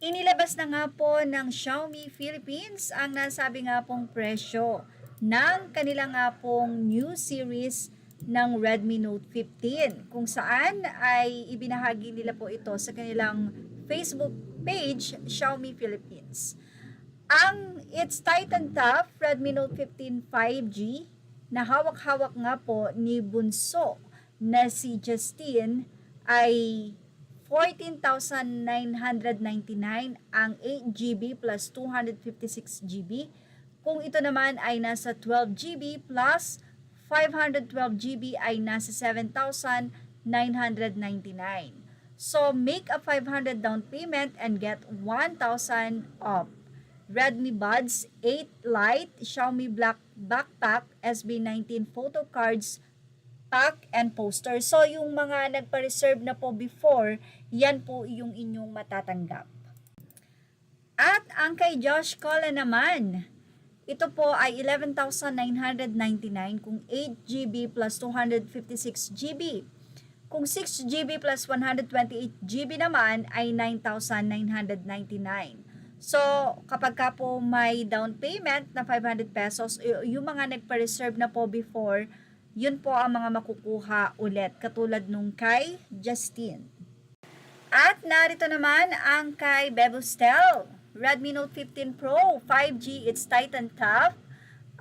Inilabas na nga po ng Xiaomi Philippines ang nasabi nga pong presyo ng kanilang nga pong new series ng Redmi Note 15 kung saan ay ibinahagi nila po ito sa kanilang Facebook page, Xiaomi Philippines. Ang It's Titan Top Redmi Note 15 5G na hawak-hawak nga po ni Bunso na si Justine ay 14,999 ang 8GB plus 256GB. Kung ito naman ay nasa 12GB plus 512GB ay nasa 7,999. So, make a 500 down payment and get 1,000 off. Redmi Buds 8 Lite, Xiaomi Black Backpack, SB19 photo cards, pack and poster. So, yung mga nagpa-reserve na po before, yan po yung inyong matatanggap. At ang kay Josh Cola naman, ito po ay 11,999 kung 8GB plus 256GB. Kung 6GB plus 128GB naman ay 9,999. So, kapag ka po may down payment na 500 pesos, yung mga nagpa-reserve na po before, yun po ang mga makukuha ulit, katulad nung kay Justine. At narito naman ang kay Bebustel, Redmi Note 15 Pro 5G, It's Titan Top.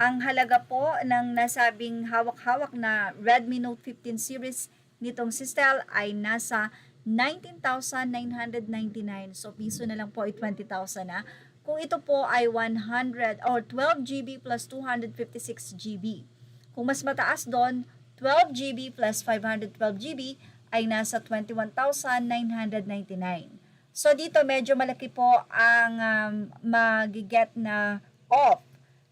Ang halaga po ng nasabing hawak-hawak na Redmi Note 15 series nitong si Stel ay nasa 19,999. So, piso na lang po ay 20,000 na. Kung ito po ay 100 or 12GB plus 256GB. Kung mas mataas doon, 12GB plus 512GB ay nasa 21,999. So dito medyo malaki po ang magiget na off.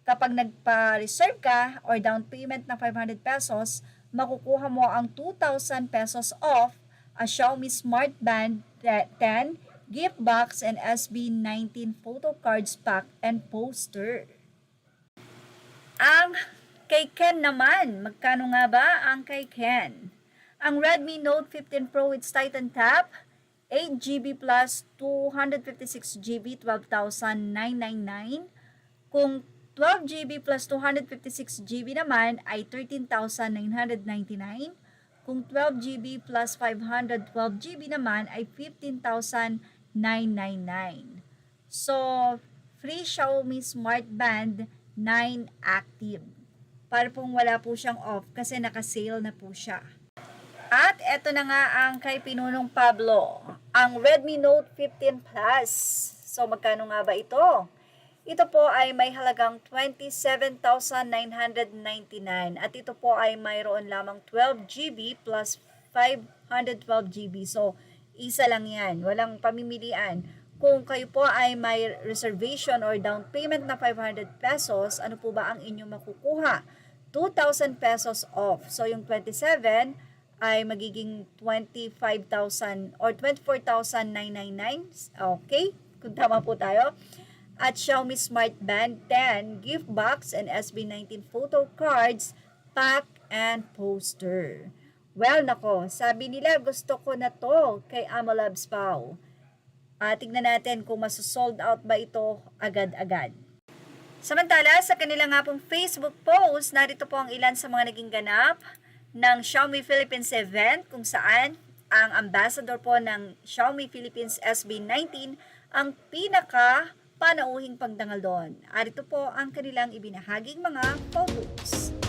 Kapag nagpa-reserve ka or down payment na 500 pesos, makukuha mo ang 2,000 pesos off a Xiaomi Smart Band 10, gift box, and SB19 photo cards pack and poster. Ang kay Ken naman, magkano nga ba ang kay Ken? Ang Redmi Note 15 Pro with Titan Top, 8GB plus 256GB, 12,999. Kung 12GB plus 256GB naman ay 13,999. Kung 12GB plus 512GB naman ay 15,999. So, free Xiaomi Smart Band 9 active. Para pong wala po siyang off kasi naka-sale na po siya. At eto na nga ang kay Pinunong Pablo, ang Redmi Note 15 Plus. So magkano nga ba ito? Ito po ay may halagang 27,999 at ito po ay mayroon lamang 12GB plus 512GB. So isa lang yan, walang pamimilian. Kung kayo po ay may reservation or down payment na 500 pesos, ano po ba ang inyong makukuha? 2,000 pesos off. So, yung 27 ay magiging 25,000 or 24,999. Okay? Kung tama po tayo. At Xiaomi Smart Band 10, gift box, and SB19 photo cards, pack, and poster. Well, nako, sabi nila gusto ko na to kay Amalabs Pau. Tignan natin kung masosold out ba ito agad-agad. Samantala, sa kanila nga pong Facebook post, narito po ang ilan sa mga naging ganap ng Xiaomi Philippines event kung saan ang ambassador po ng Xiaomi Philippines SB19 ang pinaka panauhing pagdangal doon. Arito po ang kanilang ibinahaging mga photos.